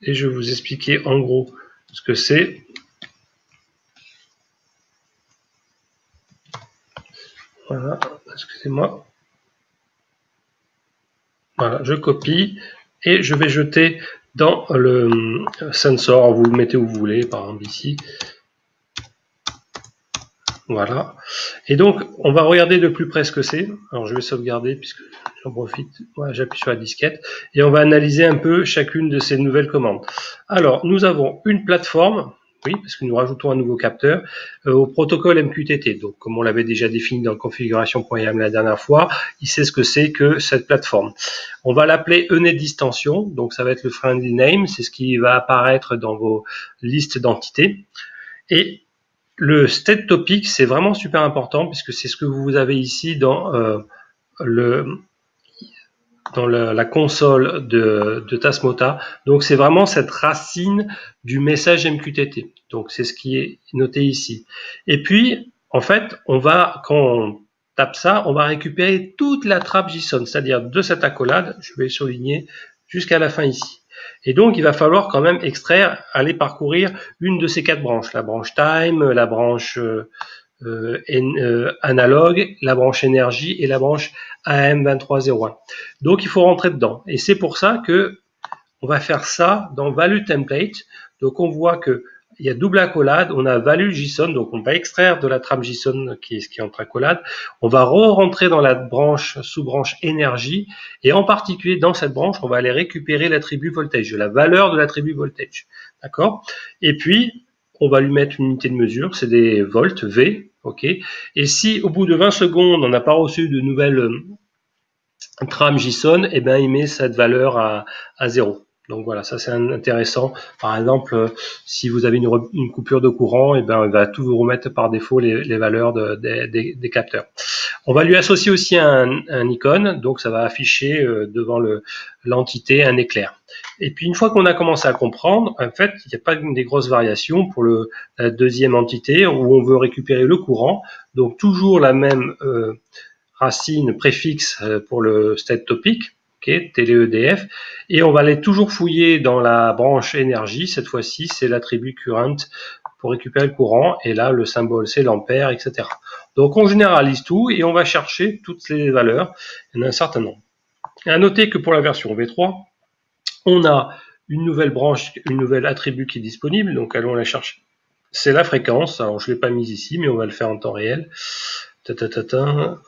Et je vais vous expliquer en gros ce que c'est. Voilà. Excusez-moi. Voilà. Je copie et je vais jeter dans le sensor. Vous le mettez où vous voulez, par exemple ici. Voilà. Et donc, on va regarder de plus près ce que c'est. Alors, je vais sauvegarder puisque j'en profite. Voilà, j'appuie sur la disquette. Et on va analyser un peu chacune de ces nouvelles commandes. Alors, nous avons une plateforme. Oui, parce que nous rajoutons un nouveau capteur au protocole MQTT. Donc, comme on l'avait déjà défini dans configuration.yam la dernière fois, il sait ce que c'est que cette plateforme. On va l'appeler ENET Distension. Donc, ça va être le friendly name. C'est ce qui va apparaître dans vos listes d'entités. Et le state topic, c'est vraiment super important puisque c'est ce que vous avez ici dans la console de Tasmota. Donc c'est vraiment cette racine du message MQTT. Donc c'est ce qui est noté ici. Et puis en fait, quand on tape ça, on va récupérer toute la trappe JSON, c'est-à-dire de cette accolade, je vais souligner jusqu'à la fin ici. Et donc, il va falloir quand même extraire, aller parcourir une de ces 4 branches. La branche time, la branche analogue, la branche énergie et la branche AM2301. Donc, il faut rentrer dedans. Et c'est pour ça que on va faire ça dans value template. Donc, on voit que il y a double accolade, on a value JSON, donc on va extraire de la trame JSON qui est entre accolades, on va re-rentrer dans la branche, sous-branche énergie, et en particulier dans cette branche, on va aller récupérer l'attribut voltage, la valeur de l'attribut voltage, d'accord? Et puis, on va lui mettre une unité de mesure, c'est des volts, V, ok? Et si au bout de 20 secondes, on n'a pas reçu de nouvelles trame JSON, eh ben, il met cette valeur à 0. Donc voilà, ça c'est intéressant. Par exemple, si vous avez une coupure de courant, eh ben, il va tout vous remettre par défaut les valeurs des capteurs. On va lui associer aussi un icône, donc ça va afficher devant l'entité un éclair. Et puis une fois qu'on a commencé à comprendre, en fait, il n'y a pas des grosses variations pour la deuxième entité où on veut récupérer le courant. Donc toujours la même racine préfixe pour le state topic, okay, TLEDF, et on va aller toujours fouiller dans la branche énergie. Cette fois-ci, c'est l'attribut current pour récupérer le courant, et là, le symbole, c'est l'ampère, etc. Donc, on généralise tout et on va chercher toutes les valeurs. Il y en a un certain nombre. Et à noter que pour la version V3, on a une nouvelle branche, une nouvelle attribut qui est disponible, donc allons la chercher. C'est la fréquence. Alors, je ne l'ai pas mise ici, mais on va le faire en temps réel.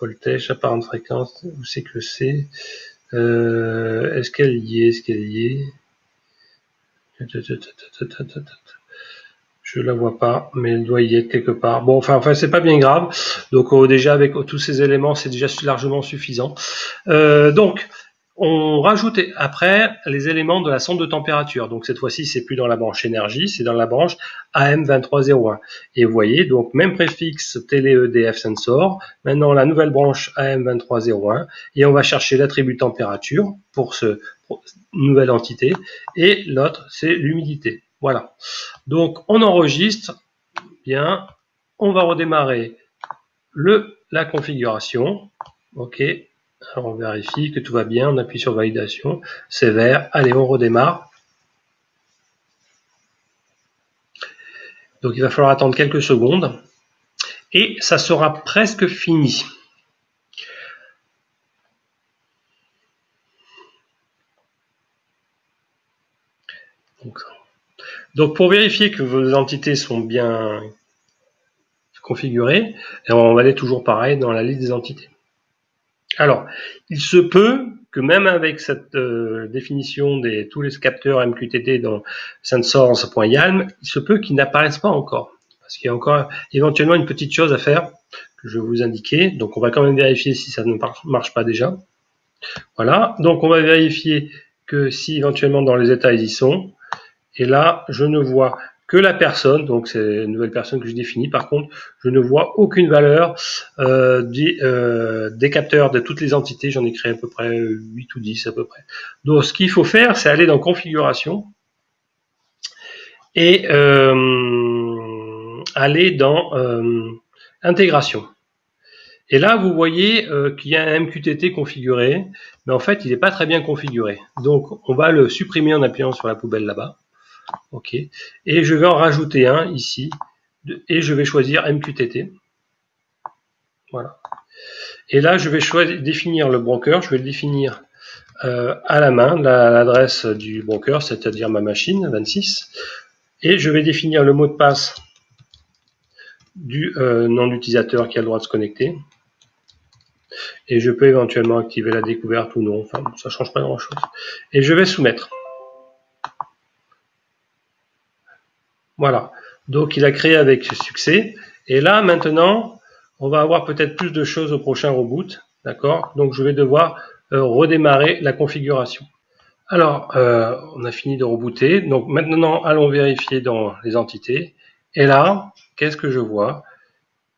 Voltage, apparente fréquence, où c'est que c'est est-ce qu'elle y est? Est-ce qu'elle y est? Je la vois pas, mais elle doit y être quelque part. Bon, enfin c'est pas bien grave. Donc déjà avec tous ces éléments, c'est déjà largement suffisant. Donc on rajoute après les éléments de la sonde de température. Donc cette fois-ci, c'est plus dans la branche énergie, c'est dans la branche AM2301. Et vous voyez, donc même préfixe TLEDF sensor. Maintenant la nouvelle branche AM2301 et on va chercher l'attribut température pour cette nouvelle entité et l'autre c'est l'humidité. Voilà. Donc on enregistre bien, on va redémarrer la configuration. OK. Alors on vérifie que tout va bien, on appuie sur validation, c'est vert, allez on redémarre. Donc il va falloir attendre quelques secondes et ça sera presque fini. Donc pour vérifier que vos entités sont bien configurées, on va aller toujours pareil dans la liste des entités. Alors, il se peut que même avec cette définition de tous les capteurs MQTT dans sensors.yalm, il se peut qu'ils n'apparaissent pas encore. Parce qu'il y a encore éventuellement une petite chose à faire que je vais vous indiquer. Donc, on va quand même vérifier si ça ne marche pas déjà. Voilà. Donc, on va vérifier que si éventuellement dans les états ils y sont. Et là, je ne vois que la personne, donc c'est une nouvelle personne que je définis. Par contre, je ne vois aucune valeur des capteurs de toutes les entités. J'en ai créé à peu près 8 ou 10 à peu près. Donc, ce qu'il faut faire, c'est aller dans Configuration et aller dans intégration. Et là, vous voyez qu'il y a un MQTT configuré, mais en fait, il n'est pas très bien configuré. Donc, on va le supprimer en appuyant sur la poubelle là-bas. OK. Et je vais en rajouter un ici, et je vais choisir MQTT. Voilà. Et là, je vais définir le broker. Je vais le définir à la main, l'adresse du broker, c'est-à-dire ma machine, 26. Et je vais définir le mot de passe du nom d'utilisateur qui a le droit de se connecter. Et je peux éventuellement activer la découverte ou non, enfin ça change pas grand chose. Et je vais soumettre. Voilà, donc il a créé avec succès. Et là maintenant, on va avoir peut-être plus de choses au prochain reboot, d'accord? Donc je vais devoir redémarrer la configuration. Alors, on a fini de rebooter, donc maintenant allons vérifier dans les entités. Et là, qu'est-ce que je vois?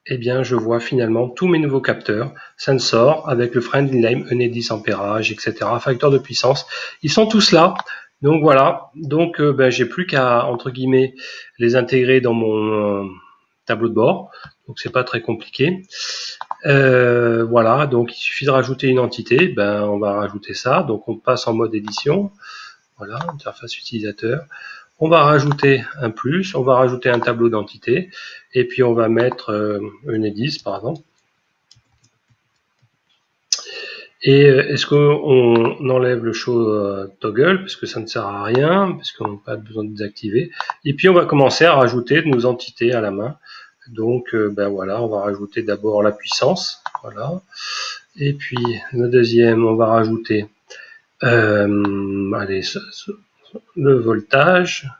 Eh bien, je vois finalement tous mes nouveaux capteurs, sensor, avec le friendly name, Enedis ampérage, etc., facteur de puissance. Ils sont tous là. Donc voilà. Donc, j'ai plus qu'à, entre guillemets, les intégrer dans mon tableau de bord. Donc, c'est pas très compliqué. Voilà. Donc, il suffit de rajouter une entité. On va rajouter ça. Donc, on passe en mode édition. Voilà, interface utilisateur. On va rajouter un plus, on va rajouter un tableau d'entité, et puis on va mettre Enedis par exemple. Et est-ce qu'on enlève le show toggle, parce que ça ne sert à rien, parce qu'on n'a pas besoin de désactiver. Et puis on va commencer à rajouter nos entités à la main. Donc voilà, on va rajouter d'abord la puissance, voilà. Et puis le deuxième, on va rajouter allez, le voltage.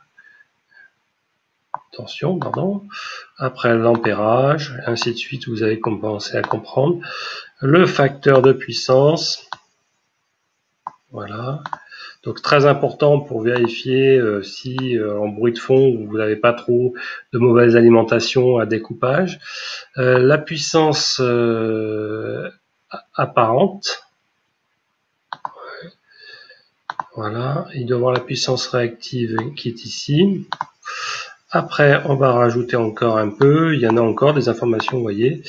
Tension, pardon. Après l'ampérage, ainsi de suite, vous avez commencé à comprendre. Le facteur de puissance. Voilà. Donc très important pour vérifier si en bruit de fond vous n'avez pas trop de mauvaise alimentation à découpage. La puissance apparente. Voilà. Il doit y avoir la puissance réactive qui est ici. Après, on va rajouter encore un peu. Il y en a encore des informations, vous voyez.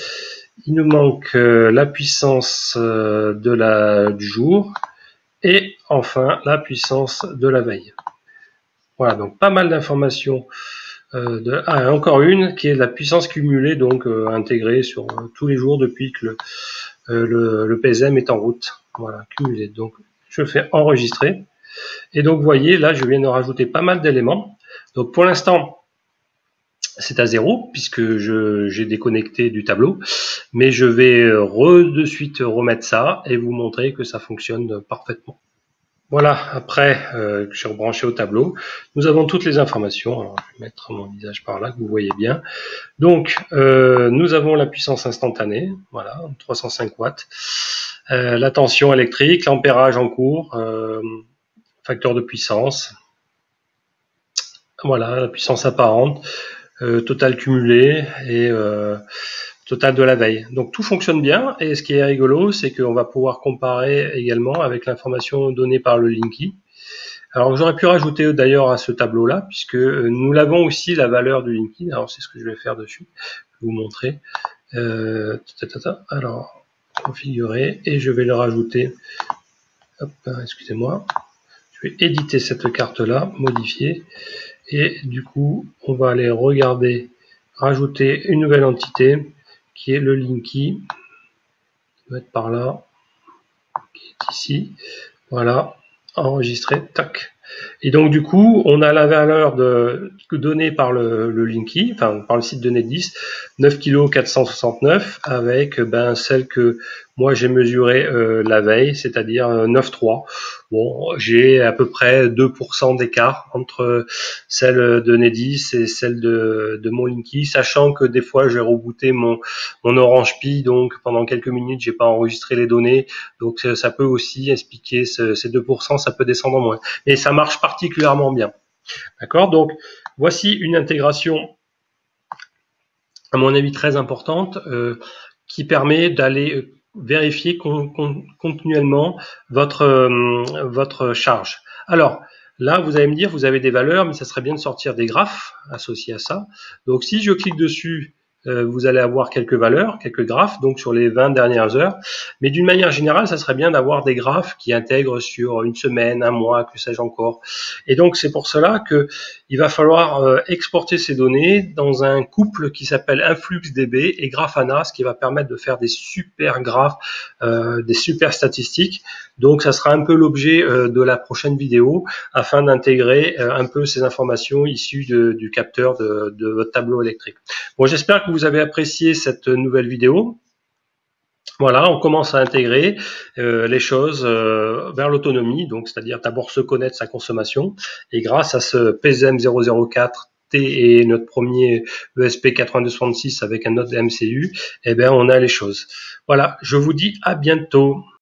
Il nous manque la puissance du jour et enfin la puissance de la veille. Voilà, donc pas mal d'informations. Encore une qui est la puissance cumulée, donc intégrée sur tous les jours depuis que le PSM est en route. Voilà, cumulée. Donc je fais enregistrer. Et donc vous voyez, là je viens de rajouter pas mal d'éléments. Donc pour l'instant, c'est à 0 puisque j'ai déconnecté du tableau, mais je vais de suite remettre ça et vous montrer que ça fonctionne parfaitement. Voilà, après que j'ai rebranché au tableau, nous avons toutes les informations. Alors, je vais mettre mon visage par là, que vous voyez bien. Donc, nous avons la puissance instantanée, voilà, 305 watts, la tension électrique, l'ampérage en cours, facteur de puissance, voilà, la puissance apparente, total cumulé et total de la veille. Donc tout fonctionne bien et ce qui est rigolo, c'est qu'on va pouvoir comparer également avec l'information donnée par le Linky. Alors j'aurais pu rajouter d'ailleurs à ce tableau-là, puisque nous l'avons aussi la valeur du Linky. Alors c'est ce que je vais faire dessus. Je vais vous montrer. Alors configurer et je vais le rajouter. Hop, excusez-moi. Je vais éditer cette carte-là, modifier. Et du coup, on va aller regarder, rajouter une nouvelle entité qui est le Linky, qui doit être par là, qui est ici. Voilà, enregistrer, tac. Et donc du coup, on a la valeur donnée par le Linky, enfin par le site de Enedis, 9 kg 469, avec celle que moi j'ai mesurée la veille, c'est-à-dire 9,3. Bon, j'ai à peu près 2% d'écart entre celle de Enedis et celle de mon Linky, sachant que des fois j'ai rebooté mon Orange Pi, donc pendant quelques minutes j'ai pas enregistré les données, donc ça peut aussi expliquer ces 2%, ça peut descendre moins. Mais ça marche particulièrement bien. D'accord? Donc, voici une intégration, à mon avis, très importante, qui permet d'aller vérifier continuellement votre charge. Alors, Là, vous allez me dire, vous avez des valeurs, mais ça serait bien de sortir des graphes associés à ça. Donc, si je clique dessus, vous allez avoir quelques valeurs, quelques graphes, donc sur les 20 dernières heures. Mais d'une manière générale, ça serait bien d'avoir des graphes qui intègrent sur une semaine, un mois, que sais-je encore. Et donc, c'est pour cela que il va falloir exporter ces données dans un couple qui s'appelle InfluxDB et Grafana, ce qui va permettre de faire des super graphes, des super statistiques. Donc, ça sera un peu l'objet de la prochaine vidéo afin d'intégrer un peu ces informations issues du capteur de votre tableau électrique. Bon, j'espère que vous avez apprécié cette nouvelle vidéo. Voilà, on commence à intégrer les choses vers l'autonomie, donc c'est-à-dire d'abord se connaître sa consommation, et grâce à ce PSM 004 T et notre premier ESP8266 avec un autre MCU, eh bien on a les choses. Voilà, je vous dis à bientôt.